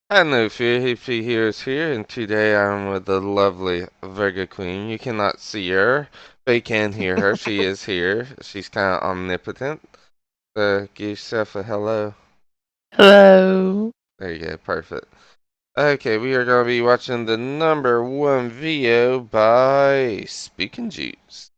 Hello, Fifi here is here, and today I'm with the lovely Virgo Queen. You cannot see her, but you can hear her. She is here. She's kind of omnipotent. So give yourself a hello. Hello. There you go, perfect. Okay, we are going to be watching the #1 video by SpooknJukes.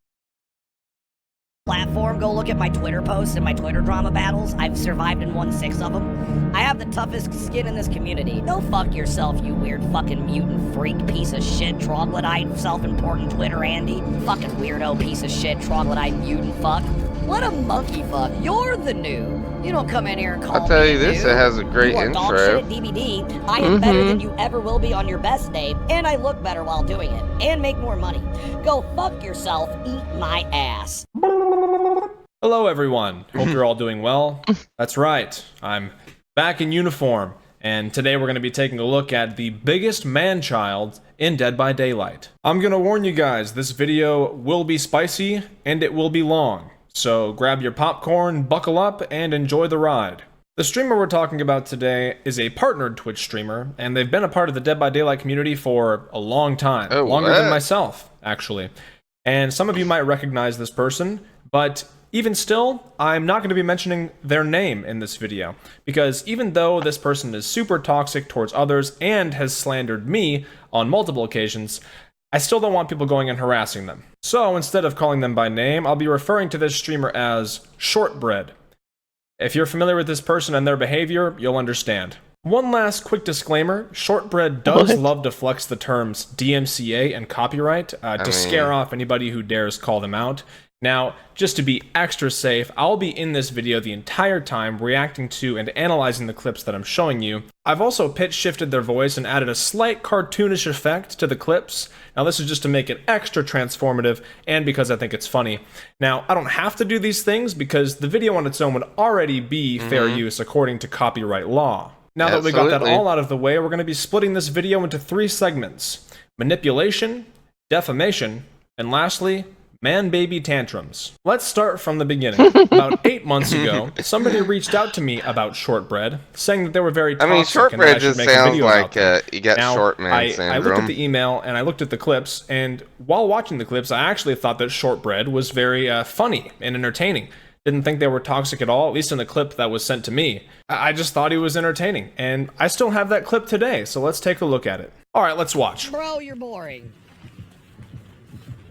Platform, go look at my Twitter posts and my Twitter drama battles. I've survived and won 6 of them. I have the toughest skin in this community. Go fuck yourself, you weird fucking mutant freak piece of shit, troglodyte, self-important Twitter Andy. Fucking weirdo piece of shit, troglodyte mutant fuck. What a monkey fuck. You're the noob. You don't come in here and call I'll tell me you a this, noob. it has a great You are dog shit intro. at DVD. I am better than you ever will be on your best day, and I look better while doing it, and make more money. Go fuck yourself, eat my ass. Hello everyone, hope you're all doing well. That's right, I'm back in uniform, and today we're going to be taking a look at the biggest man-child in Dead by Daylight. I'm going to warn you guys, this video will be spicy, and it will be long, so grab your popcorn, buckle up, and enjoy the ride. The streamer we're talking about today is a partnered Twitch streamer, and they've been a part of the Dead by Daylight community for a long time, Oh, longer than what? myself, actually. And some of you might recognize this person, but even still, I'm not going to be mentioning their name in this video, because even though this person is super toxic towards others and has slandered me on multiple occasions, I still don't want people going and harassing them. So instead of calling them by name, I'll be referring to this streamer as Shortbread. If you're familiar with this person and their behavior, you'll understand. One last quick disclaimer, Shortbread does love to flex the terms DMCA and copyright to scare off anybody who dares call them out. Now, just to be extra safe, I'll be in this video the entire time reacting to and analyzing the clips that I'm showing you. I've also pitch shifted their voice and added a slight cartoonish effect to the clips. Now this is just to make it extra transformative and because I think it's funny. Now, I don't have to do these things because the video on its own would already be fair use according to copyright law. Now that we got that all out of the way, we're going to be splitting this video into 3 segments: manipulation, defamation, and lastly, man-baby tantrums. Let's start from the beginning. About 8 months ago, somebody reached out to me about Shortbread, saying that they were very toxic and that Shortbread I should just make a sounds video like about them. you got Now, short man syndrome. I looked at the email and I looked at the clips, and while watching the clips, I actually thought that Shortbread was very funny and entertaining. Didn't think they were toxic at all, at least in the clip that was sent to me. I just thought he was entertaining, and I still have that clip today, so let's take a look at it. Alright, let's watch. Bro, you're boring.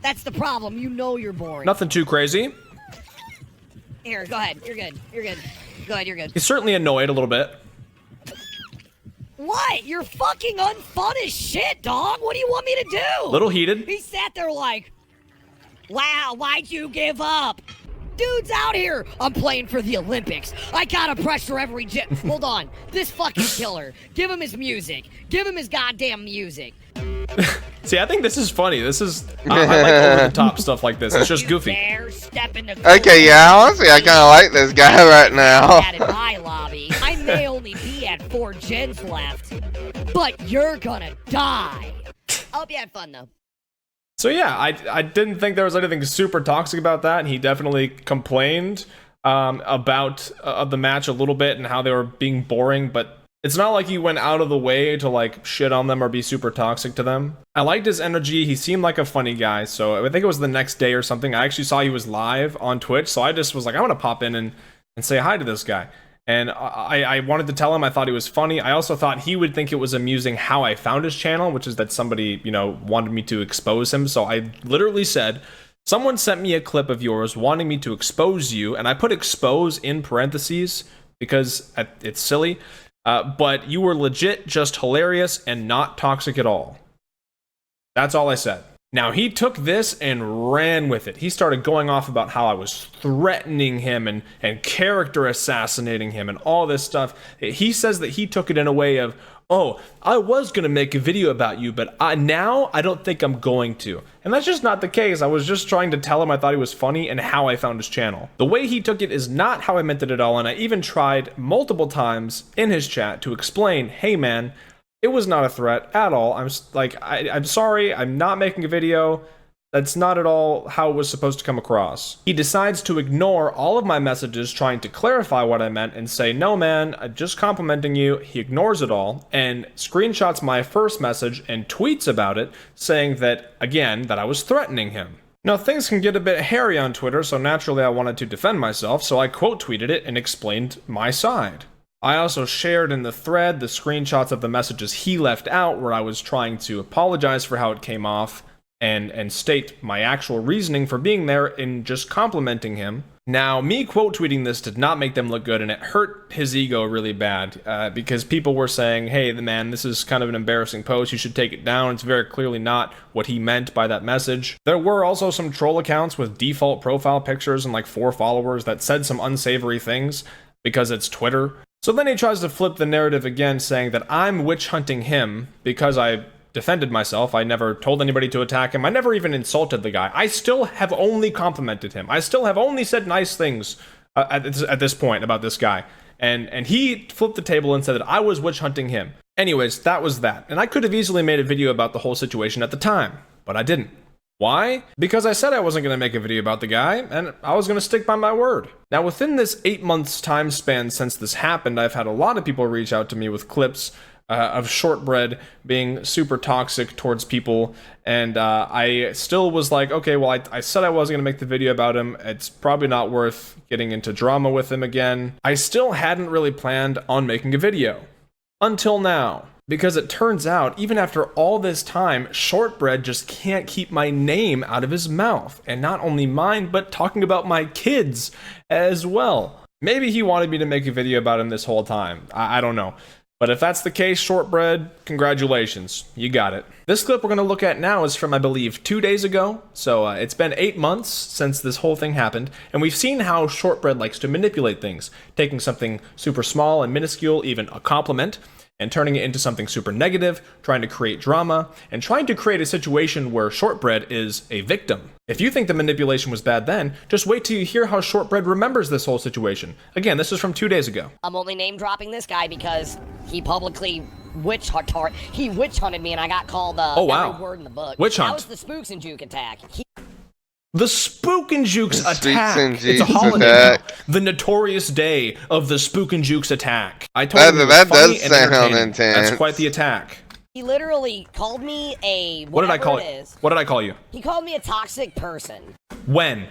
That's the problem. You know you're boring. Nothing too crazy. Here, go ahead. You're good. You're good. Go ahead, you're good. He's certainly annoyed a little bit. What? You're fucking unfun as shit, dog. What do you want me to do? A little heated. He sat there like, wow, why'd you give up? Dude's out here. I'm playing for the Olympics. I gotta pressure every Hold on. This fucking killer. Give him his music. Give him his goddamn music. See, I think this is funny. This is I like over-the-top stuff like this. It's just You goofy. dare step in the Okay, yeah, honestly, I kind of like this guy right now. At in my lobby. I may only be at 4 gens left, but you're gonna die. I hope you had fun though. So yeah, I didn't think there was anything super toxic about that, and he definitely complained about the match a little bit and how they were being boring, but it's not like he went out of the way to like shit on them or be super toxic to them. I liked his energy. He seemed like a funny guy, so I think it was the next day or something. I actually saw he was live on Twitch, so I just was like, I want to pop in and say hi to this guy. And I wanted to tell him I thought he was funny. I also thought he would think it was amusing how I found his channel, which is that somebody, you know, wanted me to expose him. So I literally said, someone sent me a clip of yours wanting me to expose you, and I put expose in parentheses because it's silly. But you were legit just hilarious and not toxic at all. That's all I said. Now, he took this and ran with it. He started going off about how I was threatening him and character assassinating him and all this stuff. He says that he took it in a way of, oh, I was going to make a video about you, but now I don't think I'm going to. And that's just not the case. I was just trying to tell him I thought he was funny and how I found his channel. The way he took it is not how I meant it at all, and I even tried multiple times in his chat to explain, hey man, it was not a threat at all. I'm sorry, I'm not making a video. That's not at all how it was supposed to come across. He decides to ignore all of my messages trying to clarify what I meant and say, no man, I'm just complimenting you. He ignores it all and screenshots my first message and tweets about it, saying that, again, that I was threatening him. Now, things can get a bit hairy on Twitter, so naturally I wanted to defend myself, so I quote tweeted it and explained my side. I also shared in the thread the screenshots of the messages he left out where I was trying to apologize for how it came off and state my actual reasoning for being there in just complimenting him. Now, me quote tweeting this did not make them look good, and it hurt his ego really bad because people were saying, hey, man, this is kind of an embarrassing post. You should take it down. It's very clearly not what he meant by that message. There were also some troll accounts with default profile pictures and like 4 followers that said some unsavory things because it's Twitter. So then he tries to flip the narrative again, saying that I'm witch hunting him because I defended myself. I never told anybody to attack him. I never even insulted the guy. I still have only complimented him. I still have only said nice things at this point about this guy. And he flipped the table and said that I was witch hunting him. Anyways, that was that. And I could have easily made a video about the whole situation at the time, but I didn't. Why? Because I said I wasn't going to make a video about the guy, and I was going to stick by my word. Now, within this 8 months time span since this happened, I've had a lot of people reach out to me with clips of Shortbread being super toxic towards people, and I still was like, okay, well, I said I wasn't going to make the video about him. It's probably not worth getting into drama with him again. I still hadn't really planned on making a video. Until now. Because it turns out, even after all this time, Shortbread just can't keep my name out of his mouth. And not only mine, but talking about my kids as well. Maybe he wanted me to make a video about him this whole time. I don't know. But if that's the case, Shortbread, congratulations. You got it. This clip we're going to look at now is from, I believe, 2 days ago. So it's been 8 months since this whole thing happened. And we've seen how Shortbread likes to manipulate things. Taking something super small and minuscule, even a compliment, and turning it into something super negative, trying to create drama, and trying to create a situation where Shortbread is a victim. If you think the manipulation was bad then, just wait till you hear how Shortbread remembers this whole situation. Again, this is from 2 days ago. I'm only name dropping this guy because he publicly witch hunted me and I got called every word in the book. Witch hunt. That was the SpooknJukes attack. The SpooknJukes attack. SpooknJukes It's a holiday attack. now. The notorious day of the SpooknJukes attack. I told him it was That funny does and sound entertaining. intense. That's quite the attack. He literally called me a What did I call it it? is. What did I call you? He called me a toxic person. When?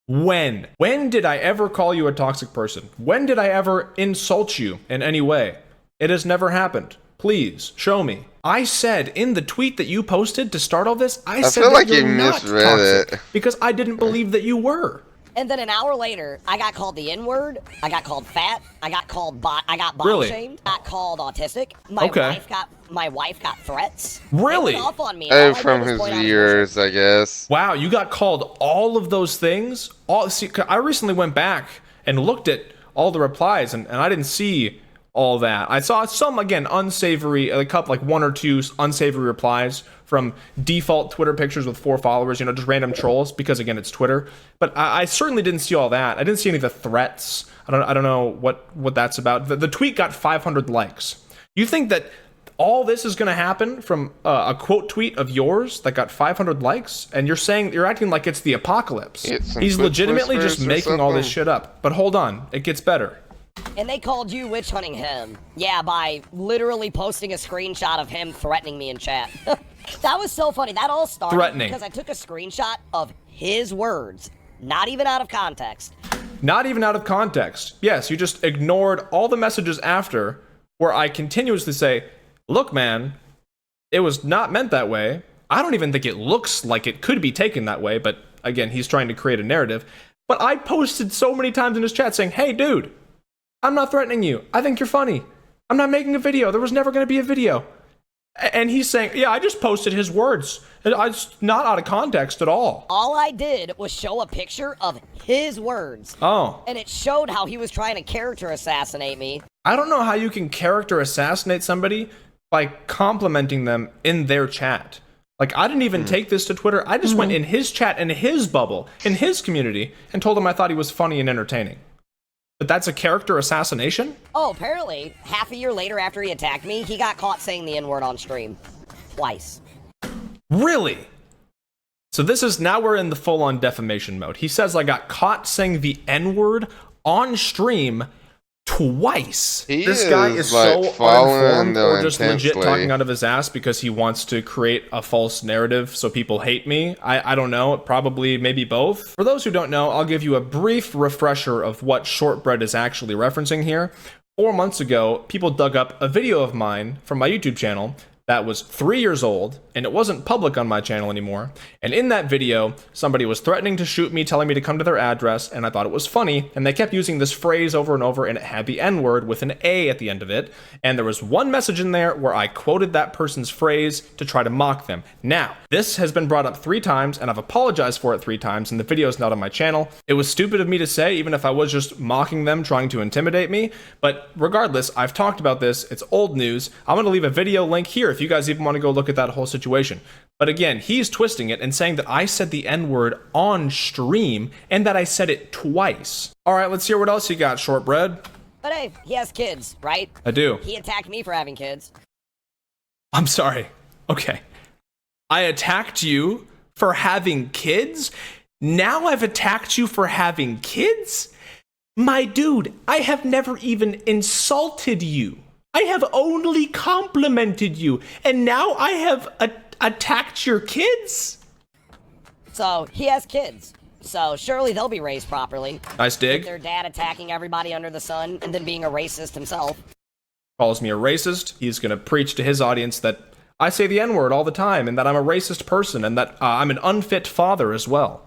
When did I ever call you a toxic person? When did I ever insult you in any way? It has never happened. Please, show me. I said in the tweet that you posted to start all this, I said feel that like you're you not misread toxic it. because I didn't believe that you were. And then an hour later, I got called the N-word. I got called fat. I got called body Really? shamed. Got called autistic. Okay. My wife got threats. Really? They went off on me. Oh, All I from did was his point out viewers, I guess. Wow, you got called all of those things? See, I recently went back and looked at all the replies, and I didn't see all that. I saw some, again, unsavory, a couple, like 1 or 2 unsavory replies from default Twitter pictures with 4 followers, just random trolls, because, again, it's Twitter. But I certainly didn't see all that. I didn't see any of the threats. I don't know what that's about. The tweet got 500 likes. You think that all this is going to happen from a quote tweet of yours that got 500 likes, and you're acting like it's the apocalypse. He's legitimately just making all this shit up. But hold on, it gets better. And they called you witch hunting him. Yeah, by literally posting a screenshot of him threatening me in chat. That was so funny. That all started because I took a screenshot of his words, not even out of context. Not even out of context. Yes, you just ignored all the messages after where I continuously say, look, man, it was not meant that way. I don't even think it looks like it could be taken that way, but again, he's trying to create a narrative. But I posted so many times in his chat saying, hey, dude, I'm not threatening you. I think you're funny. I'm not making a video. There was never going to be a video. And he's saying, yeah, I just posted his words. It's not out of context at all. All I did was show a picture of his words. Oh. And it showed how he was trying to character assassinate me. I don't know how you can character assassinate somebody by complimenting them in their chat. Like, I didn't even take this to Twitter. I just went in his chat, in his bubble, in his community, and told him I thought he was funny and entertaining. But that's a character assassination? Oh, apparently, half a year later after he attacked me, he got caught saying the N-word on stream. Twice. Really? So this is, now we're in the full-on defamation mode. He says I got caught saying the N-word on stream twice. This guy is so uninformed or just legit talking out of his ass because he wants to create a false narrative so people hate me. I don't know, probably maybe both. For those who don't know, I'll give you a brief refresher of what Shortbread is actually referencing here. 4 months ago, people dug up a video of mine from my YouTube channel that was 3 years old, and it wasn't public on my channel anymore. And in that video, somebody was threatening to shoot me, telling me to come to their address, and I thought it was funny, and they kept using this phrase over and over, and it had the N-word with an A at the end of it, and there was one message in there where I quoted that person's phrase to try to mock them. Now, this has been brought up 3 times, and I've apologized for it 3 times, and the video is not on my channel. It was stupid of me to say, even if I was just mocking them, trying to intimidate me, but regardless, I've talked about this, it's old news. I'm going to leave a video link here if you guys even want to go look at that whole situation. But again, he's twisting it and saying that I said the N-word on stream and that I said it twice. All right, let's hear what else you got, Shortbread. But hey, he has kids, right? I do. He attacked me for having kids. I'm sorry. Okay. I attacked you for having kids? Now I've attacked you for having kids? My dude, I have never even insulted you. I have only complimented you, and now I have attacked your kids? So, he has kids. So, surely they'll be raised properly. Nice dig. With their dad attacking everybody under the sun, and then being a racist himself. Calls me a racist. He's gonna preach to his audience that I say the N-word all the time, and that I'm a racist person, and that I'm an unfit father as well.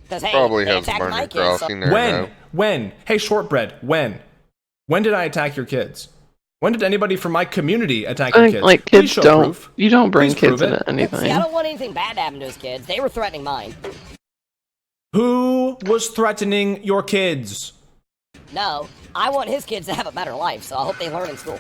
Because, hey, Probably they has attacked my Barney kids, Crossing there. When? When? Hey, Shortbread, when? When did I attack your kids? When did anybody from my community attack your kids? Like, Please kids show don't. proof. You don't bring Please kids prove it. into anything. See, I don't want anything bad to happen to his kids. They were threatening mine. Who was threatening your kids? No, I want his kids to have a better life, so I hope they learn in school.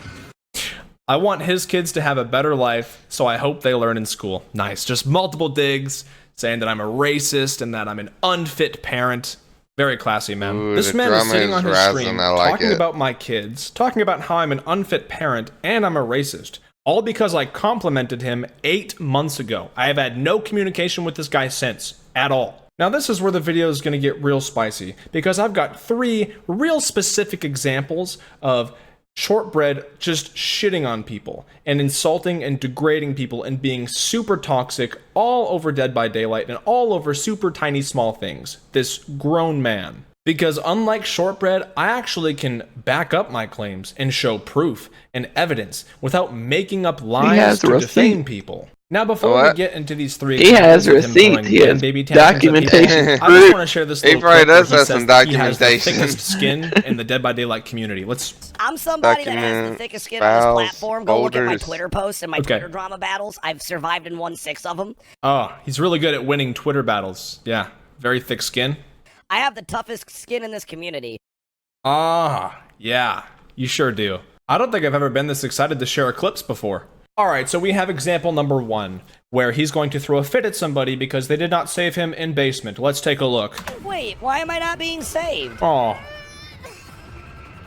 I want his kids to have a better life, so I hope they learn in school. Nice. Just multiple digs, saying that I'm a racist and that I'm an unfit parent. Very classy, man. Ooh, this the man is drama sitting is on his rising, stream I like talking it. about my kids, talking about how I'm an unfit parent and I'm a racist. All because I complimented him 8 months ago. I have had no communication with this guy since, at all. Now this is where the video is going to get real spicy, because I've got 3 real specific examples of Shortbread just shitting on people and insulting and degrading people and being super toxic all over Dead by Daylight and all over super tiny small things. This grown man. Because unlike Shortbread, I actually can back up my claims and show proof and evidence without making up lies to defame people. Now, before we get into these 3 he has examples of him receipts, throwing he has baby tantrums at people, documentation. I just want to share this He little probably clip where does he have says some that he has the documentation. thickest skin in the Dead by Daylight community. Let's. I'm somebody that has the Document thickest skin on this files, platform. Go look at my folders. Twitter posts and my Twitter drama battles. I've survived and won 6 of them. Oh, he's really good at winning Twitter battles. Yeah, very thick skin. I have the toughest skin in this community. Ah, yeah, you sure do. I don't think I've ever been this excited to share clips before. Alright, so we have example number 1, where he's going to throw a fit at somebody because they did not save him in basement. Let's take a look. Wait, why am I not being saved? Oh,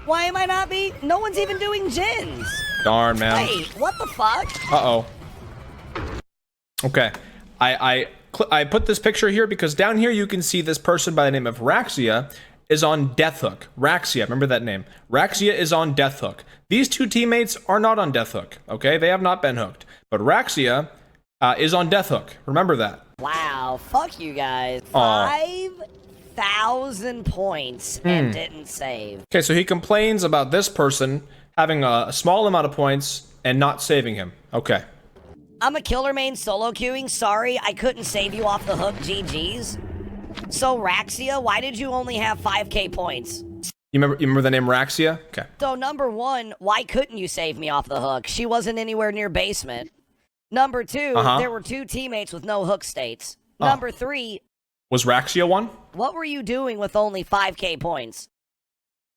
Why am I not being... No one's even doing gens. darn, man. Wait, what the fuck? Uh-oh. Okay, I put this picture here because down here you can see this person by the name of Raxia is on Death Hook. Raxia, remember that name. Raxia is on Death Hook. These 2 teammates are not on Death Hook, okay? They have not been hooked. But Raxia is on Death Hook. Remember that. Wow, fuck you guys. Aw. 5,000 points and didn't save. Okay, so he complains about this person having a small amount of points and not saving him. Okay. I'm a killer main solo queuing. Sorry, I couldn't save you off the hook. GG's. So, Raxia, why did you only have 5k points? You remember the name Raxia? Okay. So, number 1, why couldn't you save me off the hook? She wasn't anywhere near basement. Number 2, there were 2 teammates with no hook states. Number 3, Was Raxia one? what were you doing with only 5k points?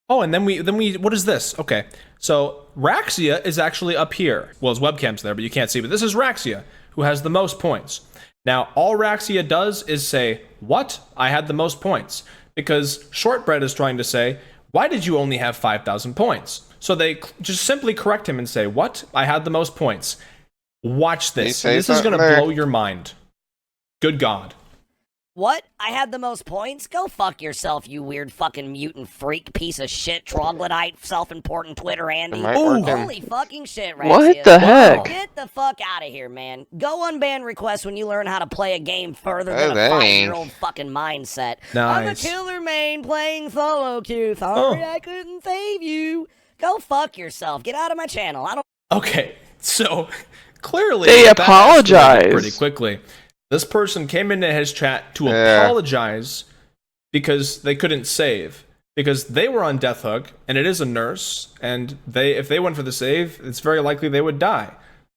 Oh, and then we, what is this? Okay, so Raxia is actually up here. Well, his webcam's there, but you can't see, but this is Raxia, who has the most points. Now, all Raxia does is say, what? I had the most points. Because Shortbread is trying to say, why did you only have 5,000 points? So they just simply correct him and say, what? I had the most points. Watch this. This is going to blow your mind. Good God. What? I had the most points? Go fuck yourself, you weird fucking mutant freak piece of shit, troglodyte, self-important Twitter Andy. Am I Ooh. working? Holy fucking shit, Raxius. What the heck? Get the fuck out of here, man. Go unban requests when you learn how to play a game further Oh, than a dang. 5-year-old fucking mindset. I'm a Nice. killer main playing solo queue. Sorry I couldn't save you. Go fuck yourself. Get out of my channel. I don't. Okay, so clearly They that escalated apologize. pretty quickly. This person came into his chat to Yeah. apologize because they couldn't save. Because they were on death hook, and it is a nurse, and if they went for the save, it's very likely they would die.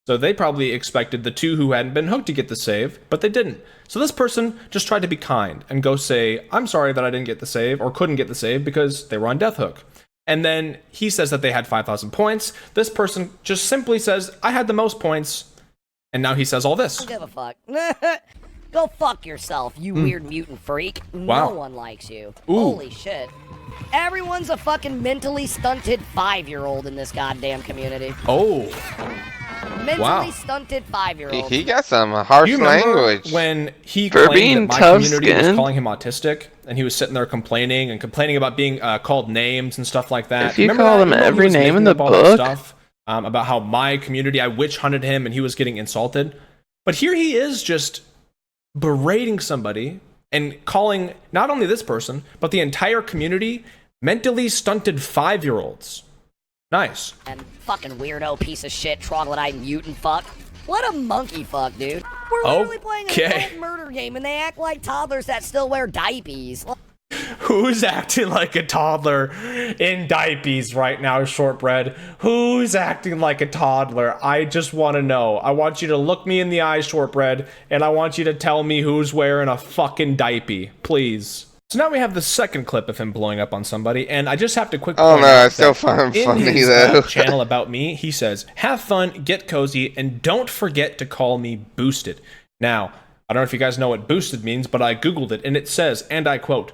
So they probably expected the two who hadn't been hooked to get the save, but they didn't. So this person just tried to be kind and go say, I'm sorry that I didn't get the save, or couldn't get the save because they were on death hook. And then he says that they had 5,000 points. This person just simply says, I had the most points. And now he says all this. Give a fuck. Go fuck yourself, you weird mutant freak. Wow. No one likes you. Ooh. Holy shit. Everyone's a fucking mentally stunted 5-year-old in this goddamn community. Oh, Mentally Wow. stunted 5-year-old. He got some harsh you remember language. when he For claimed being that my community was tough-skinned? calling him autistic, and he was sitting there complaining about being called names and stuff like that? If you Remember call that? him Remember he every was name in making the up all that book? stuff, about how my community, I witch hunted him, and he was getting insulted. But here he is just berating somebody and calling not only this person, but the entire community mentally stunted 5-year-olds. Nice. And fucking weirdo piece of shit, troglodyte mutant fuck. What a monkey fuck, dude. We're literally playing Okay. a adult murder game and they act like toddlers that still wear diapers. Who's acting like a toddler in diapers right now, Shortbread? Who's acting like a toddler? I just want to know. I want you to look me in the eye, Shortbread, and I want you to tell me who's wearing a fucking diaper, please. So now we have the second clip of him blowing up on somebody, and I just have to quickly Oh point no, out I still that find him in funny his though. channel about me, he says, have fun, get cozy, and don't forget to call me Boosted. Now, I don't know if you guys know what Boosted means, but I googled it, and it says, and I quote,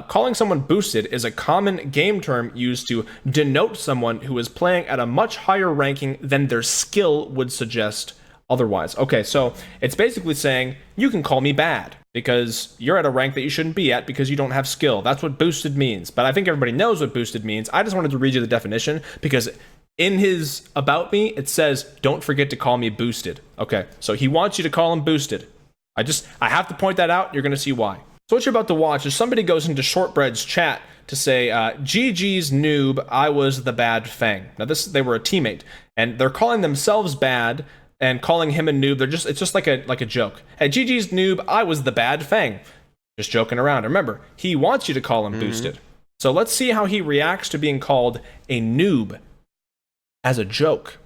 calling someone boosted is a common game term used to denote someone who is playing at a much higher ranking than their skill would suggest otherwise. Okay, so it's basically saying, you can call me bad because you're at a rank that you shouldn't be at because you don't have skill. That's what boosted means. But I think everybody knows what boosted means. I just wanted to read you the definition because in his about me, it says, don't forget to call me boosted. Okay, so he wants you to call him boosted. I have to point that out. You're going to see why. So what you're about to watch is somebody goes into Shortbread's chat to say, GG's noob, I was the bad Fang. Now they were a teammate, and they're calling themselves bad and calling him a noob. It's just like a joke. Hey, GG's noob, I was the bad Fang. Just joking around. Remember, he wants you to call him boosted. So let's see how he reacts to being called a noob as a joke.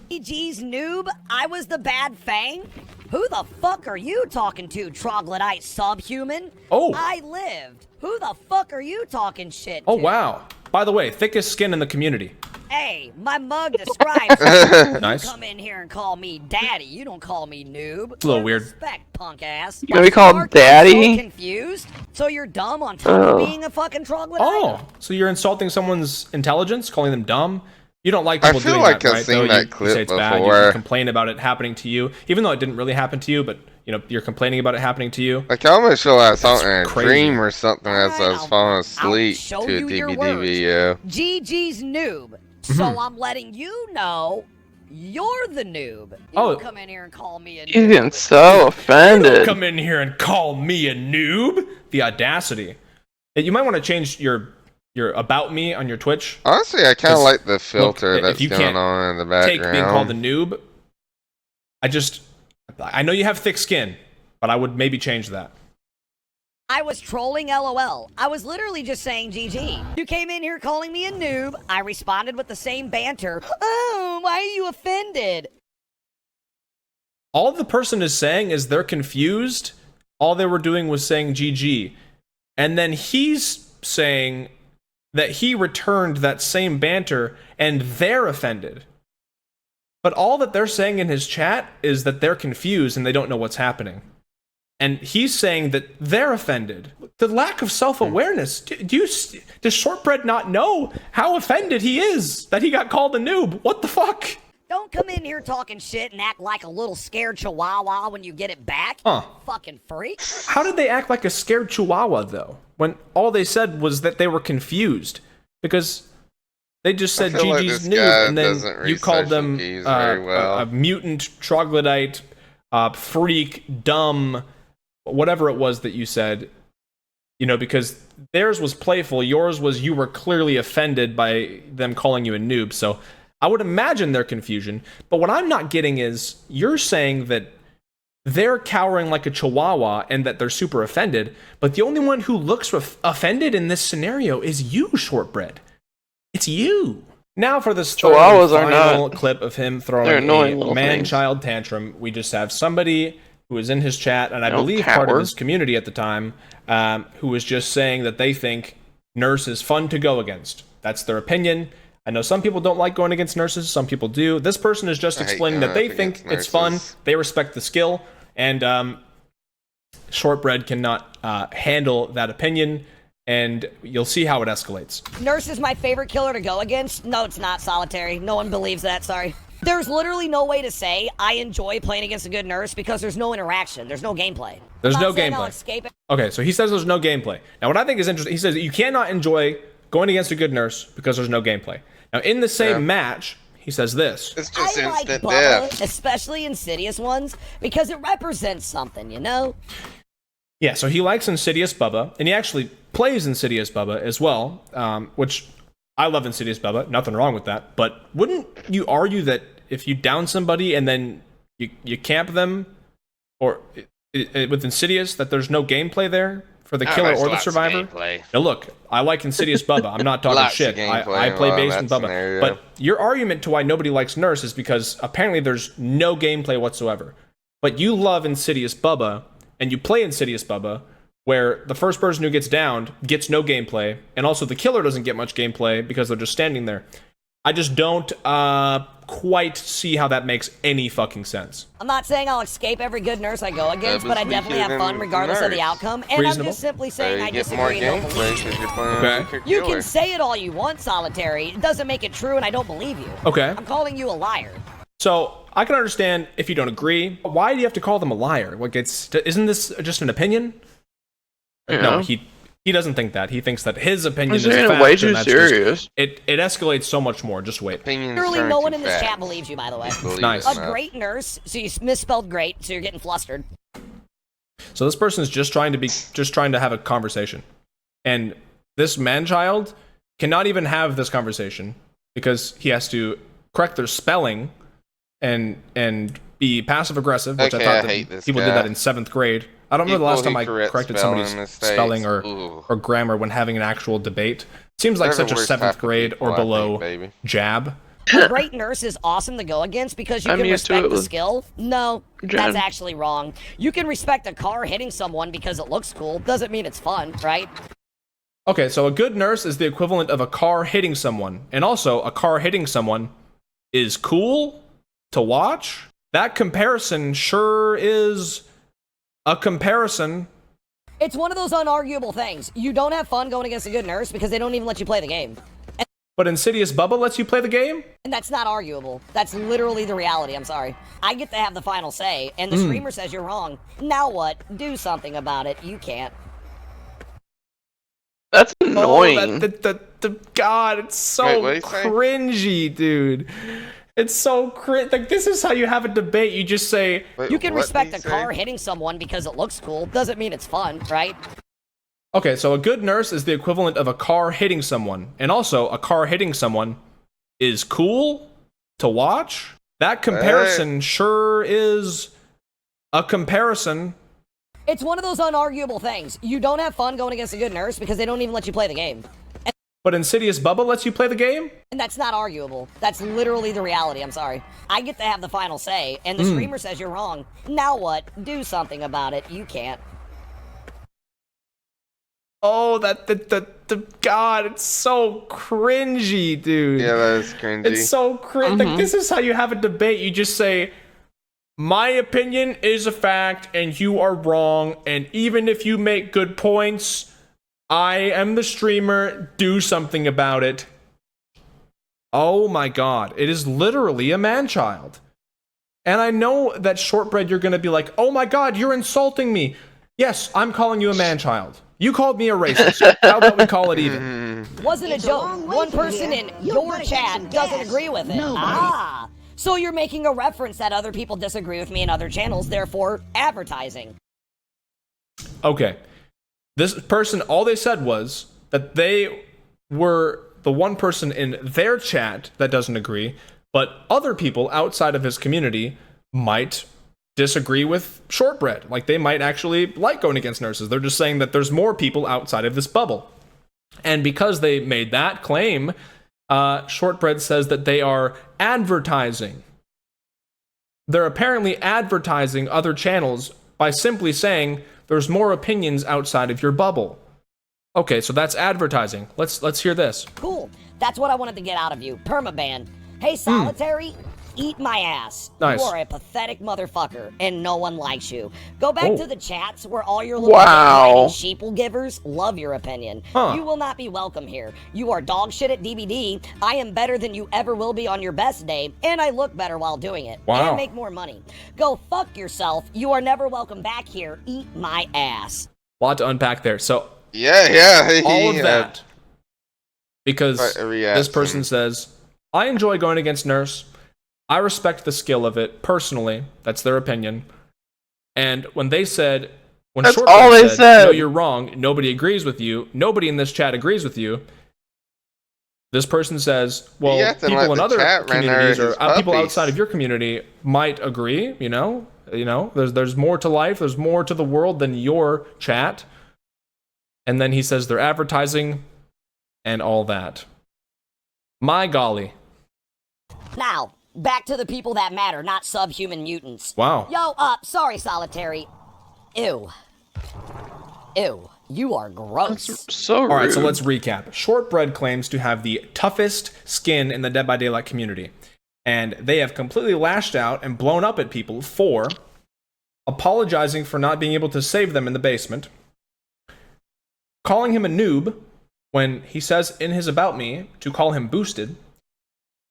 Geez, noob, I was the bad Fang? Who the fuck are you talking to, troglodyte subhuman? Oh. I lived. Who the fuck are you talking shit to? Oh, wow. By the way, thickest skin in the community. Hey, my mug describes you. Nice. You come in here and call me daddy. You don't call me noob. It's a little weird. Respect, punk ass. You gonna be called Are daddy? So confused? So you're dumb on top of Oh. being a fucking troglodyte? Oh, so you're insulting someone's intelligence, calling them dumb? You don't like I people feel doing like that, I've right? seen Though that you clip say it's bad, you before. can complain about it happening to you, even though it didn't really happen to you, but you're complaining about it happening to you. Like I almost feel like something in a crazy. dream or something as I was Alright, falling I'll asleep show to a you your DVD words. video. GG's noob. So I'm letting you know you're the noob. You Oh. don't come in here and call me a noob. He's getting so offended. Come in here and call me a noob? The audacity. You might want to change your about me on your Twitch. Honestly, I kind of 'Cause, like the filter if that's you going can't on in the Take being called a background. noob. I know you have thick skin, but I would maybe change that. I was trolling LOL. I was literally just saying GG. You came in here calling me a noob. I responded with the same banter. Oh, why are you offended? All the person is saying is they're confused. All they were doing was saying GG. And then he's saying that he returned that same banter and they're offended. But all that they're saying in his chat is that they're confused and they don't know what's happening. And he's saying that they're offended. The lack of self-awareness. Does Shortbread not know how offended he is that he got called a noob? What the fuck? Don't don't come in here talking shit and act like a little scared chihuahua when you get it back. Huh. Fucking freak. How did they act like a scared chihuahua, though? When all they said was that they were confused. Because they just said I feel like GG's this noob, guy and then doesn't you called research them wikis very well. a mutant, troglodyte, freak, dumb, whatever it was that you said. You know, because theirs was playful, yours was you were clearly offended by them calling you a noob. So I would imagine their confusion. But what I'm not getting is you're saying that they're cowering like a chihuahua and that they're super offended, but the only one who looks offended in this scenario is you, Shortbread. It's you. Now for this third Chihuahuas and are final not. clip of him They're throwing a annoying little things. man-child tantrum, we just have somebody who is in his chat, and I No believe part of coward. his community at the time, who was just saying that they think Nurse is fun to go against. That's their opinion. I know some people don't like going against nurses, some people do. This person is just I hate explaining that going they up think against it's fun, nurses. they respect the skill, and Shortbread cannot handle that opinion, and you'll see how it escalates. Nurse is my favorite killer to go against. No, it's not Solitary. No one believes that, sorry. There's literally no way to say I enjoy playing against a good nurse because there's no interaction. There's no gameplay. There's I'm no not saying I'll gameplay. escape it. Okay, so he says there's no gameplay. Now, what I think is interesting, he says that you cannot enjoy going against a good nurse because there's no gameplay. Now, in the same match, he says this. It's just I like instant Bubba, death. especially Insidious ones, because it represents something, you know? Yeah, so he likes Insidious Bubba, and he actually plays Insidious Bubba as well, which I love Insidious Bubba, nothing wrong with that. But wouldn't you argue that if you down somebody and then you camp them, or with Insidious, that there's no gameplay there for the killer there's or the lots of survivor? gameplay. Now look, I like Insidious Bubba. I'm not talking Lots of shit. gameplay I play based in in that Bubba. scenario. But your argument to why nobody likes Nurse is because apparently there's no gameplay whatsoever. But you love Insidious Bubba, and you play Insidious Bubba, where the first person who gets downed gets no gameplay, and also the killer doesn't get much gameplay because they're just standing there. I just don't quite see how that makes any fucking sense. I'm not saying I'll escape every good nurse I go against, but I was definitely weaker have fun than regardless of the Nurse. outcome. And Reasonable. I'm just simply saying I You get more disagree and don't gameplay believe you. because you're playing Okay. a weaker You killer. can say it all you want, Solitary. It doesn't make it true, and I don't believe you. Okay. I'm calling you a liar. So I can understand if you don't agree. Why do you have to call them a liar? Like, isn't this just an opinion? No, Yeah. he doesn't think that. He thinks that his opinion It's is getting fact, way and too that's just- serious. it escalates so much more. Just wait. Opinions Literally, turn no to one in this facts. chat believes you, by the way. Believe Nice. it A or not. great nurse, so you misspelled great, so you're getting flustered. So this person is just trying to have a conversation, and this man-child cannot even have this conversation because he has to correct their spelling and be passive aggressive, which Okay, I thought I that hate this people did guy. that in 7th grade. I don't know the last People time who I correct corrected spelling somebody's mistakes. spelling Ooh. or grammar when having an actual debate. Seems like They're such the a worst 7th type of grade people, or I think, below baby. jab. A great nurse is awesome to go against because you I'm can used to respect it the with skill. No, Jen. that's actually wrong. You can respect a car hitting someone because it looks cool. Doesn't mean it's fun, right? Okay, so a good nurse is the equivalent of a car hitting someone, and also a car hitting someone is cool to watch. That comparison sure is a comparison. It's one of those unarguable things. You don't have fun going against a good nurse because they don't even let you play the game. But Insidious Bubba lets you play the game? And that's not arguable. That's literally the reality. I'm sorry. I get to have the final say, and Hmm. the streamer says you're wrong. Now what? Do something about it. You can't. That's annoying. God, it's so Wait, what'd he say? cringy, dude. It's so like, this is how you have a debate. You just say, Wait, You can what respect did a he say? car hitting someone because it looks cool. Doesn't mean it's fun, right? okay, so a good nurse is the equivalent of a car hitting someone, and also a car hitting someone is cool to watch. That comparison sure is a comparison. It's one of those unarguable things. You don't have fun going against a good nurse because they don't even let you play the game. But Insidious Bubba lets you play the game? And that's not arguable. That's literally the reality. I'm sorry. I get to have the final say, and the Hmm. streamer says you're wrong. Now what? Do something about it. You can't. Oh, God, it's so cringy, dude. Yeah, that is cringy. It's so cringe. Like, this is how you have a debate. You just say, my opinion is a fact, and you are wrong. And even if you make good points, I am the streamer. Do something about it. Oh my god, it is literally a man-child. And I know that Shortbread, you're gonna be like, oh my god, you're insulting me. Yes, I'm calling you a man-child. You called me a racist. How about we call it even? Wasn't a joke. One person in your chat doesn't agree with it. Ah, so you're making a reference that other people disagree with me in other channels, therefore advertising. Okay. This person, all they said was that they were the one person in their chat that doesn't agree, but other people outside of his community might disagree with Shortbread. Like, they might actually like going against nurses. They're just saying that there's more people outside of this bubble. And because they made that claim, Shortbread says that they are advertising. They're apparently advertising other channels by simply saying there's more opinions outside of your bubble. Okay, so that's advertising. Let's hear this. Cool. That's what I wanted to get out of you. Permaban. Hey, Solitary, eat my ass. Nice. You are a pathetic motherfucker, and no one likes you. Go back Oh. to the chats where all your little Wow. sheeple givers love your opinion. Huh. You will not be welcome here. You are dog shit at DBD. I am better than you ever will be on your best day, and I look better while doing it. Wow. And make more money. Go fuck yourself. You are never welcome back here. Eat my ass. A lot to unpack there. So Yeah. all of that because Quite a reaction. this person says, I enjoy going against Nurse. I respect the skill of it personally. That's their opinion. And when they said, when That's Shortbread all they said. no, you're wrong. Nobody agrees with you. Nobody in this chat agrees with you. This person says, well, You have to let people in the other chat run communities over or his people puppies. outside of your community might agree. You know, there's more to life. There's more to the world than your chat. And then he says they're advertising and all that. My golly. Now, back to the people that matter, not subhuman mutants. Wow. Yo, sorry, Solitary. Ew. Ew. You are gross. So rude. All right, so let's recap. Shortbread claims to have the toughest skin in the Dead by Daylight community. And they have completely lashed out and blown up at people for apologizing for not being able to save them in the basement, calling him a noob when he says in his About Me to call him boosted,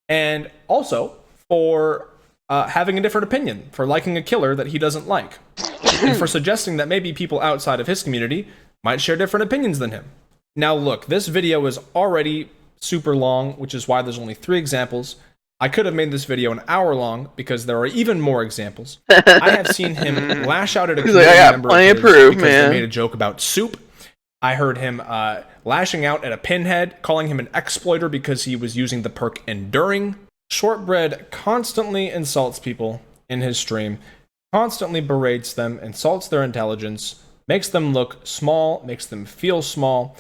and also for having a different opinion, for liking a killer that he doesn't like, and for suggesting that maybe people outside of his community might share different opinions than him. Now look, this video is already super long, which is why there's only 3 examples. I could have made this video an hour long because there are even more examples. I have seen him lash out at a He's community like, I got member plenty of of his proof, because man. they made a joke about soup. I heard him lashing out at a pinhead, calling him an exploiter because he was using the perk Enduring. Shortbread constantly insults people in his stream, constantly berates them, insults their intelligence, makes them look small, makes them feel small.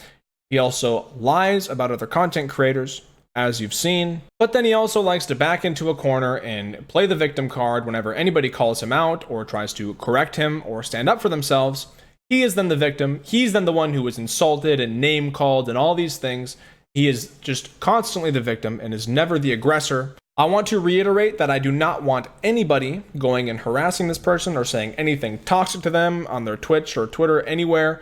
He also lies about other content creators, as you've seen. But then he also likes to back into a corner and play the victim card whenever anybody calls him out or tries to correct him or stand up for themselves. He is then the victim. He's then the one who was insulted and name called and all these things. He is just constantly the victim and is never the aggressor. I want to reiterate that I do not want anybody going and harassing this person or saying anything toxic to them on their Twitch or Twitter anywhere.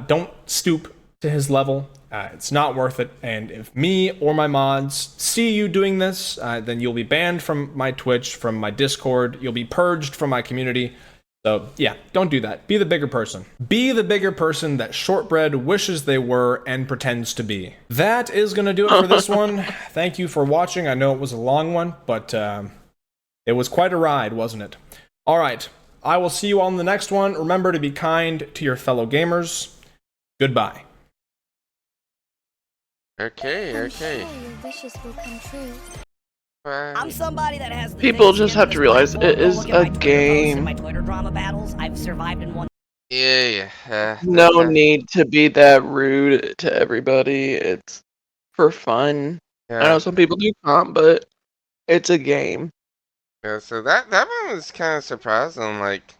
Don't stoop to his level. It's not worth it. And if me or my mods see you doing this, then you'll be banned from my Twitch, from my Discord. You'll be purged from my community. So yeah, don't do that. Be the bigger person. Be the bigger person that Shortbread wishes they were and pretends to be. That is going to do it for this one. Thank you for watching. I know it was a long one, but it was quite a ride, wasn't it? All right, I will see you on the next one. Remember to be kind to your fellow gamers. Goodbye. Okay. Your wishes will come true. I'm somebody that has the People thickest just skin have in to this realize platform. it Go is look at a my Twitter posts game. and my Twitter drama battles. I've survived in one. Yeah. No need to be that rude to everybody. It's for fun. I know some people do comp, but it's a game. Yeah, so that one was kind of surprising. Like,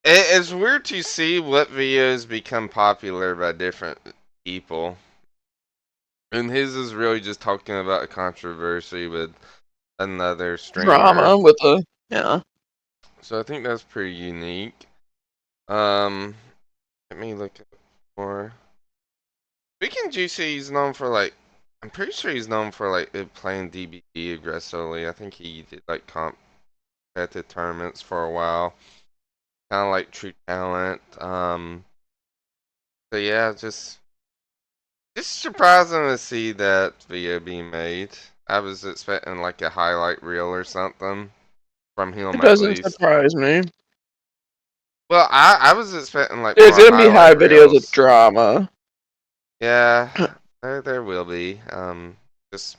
it's weird to see what videos become popular by different people. And his is really just talking about a controversy with another streamer. Drama with a yeah. So I think that's pretty unique. Let me look at more. SpooknJukes is known for like I'm pretty sure he's known for like playing DBD aggressively. I think he did like competitive tournaments for a while, kind of like True Talent. So yeah, just surprising to see that video being made. I was expecting like a highlight reel or something from him It at doesn't least. surprise me. Well, I was expecting like There's more gonna be high highlight videos of reels. drama. Yeah, there will be. Just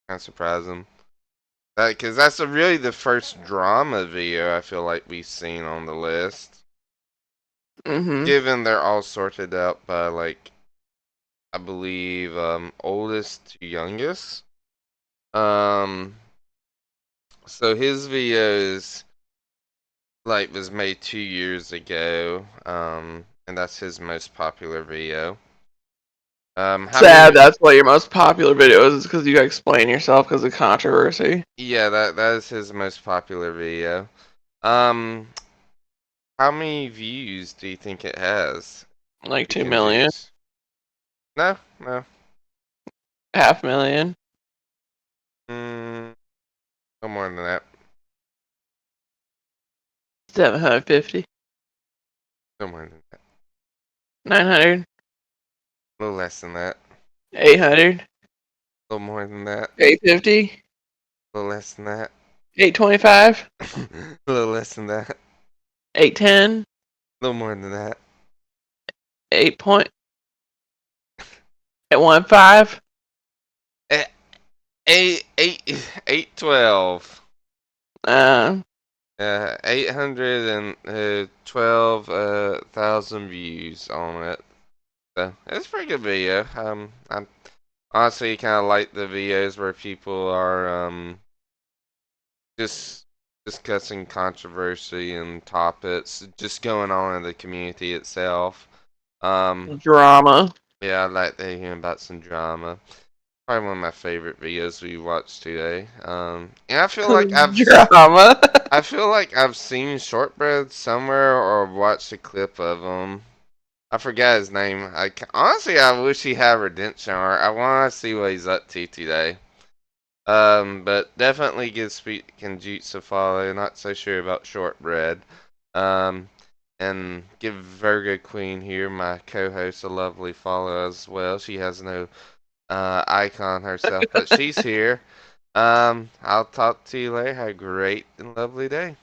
kind of surprising. Because that's really the first drama video I feel like we've seen on the list. Mm-hmm. Given they're all sorted out by like I believe oldest to youngest. Um, so his videos like was made 2 years ago. And that's his most popular video. How Sad. many? That's why your most popular videos is because you gotta explain yourself because of controversy. Yeah, that is his most popular video. Um, how many views do you think it has? Like 2 million, SpooknJukes. No, no. 500,000, Mm, no more than that. 750, No more than that. 900, A little less than that. 800, A little more than that. 850, A little less than that. 825, A little less than that. 810, A little more than that. 8 point, 815. Eh, 812. Uh, 812,000 views on it. So it's a pretty good video. I honestly kind of like the videos where people are just discussing controversy and topics just going on in the community itself. drama. Yeah, I like to hear about some drama. Probably one of my favorite videos we watched today. And Drama. I feel like I've seen Shortbread somewhere or watched a clip of him. I forgot his name. Honestly, I wish he had redemption arc. I want to see what he's up to today. But definitely give SpooknJukes a follow. Not so sure about Shortbread. Um, and give Virgo Queen here, my co-host, a lovely follow as well. She has no icon herself, but she's here. I'll talk to you later. Have a great and lovely day.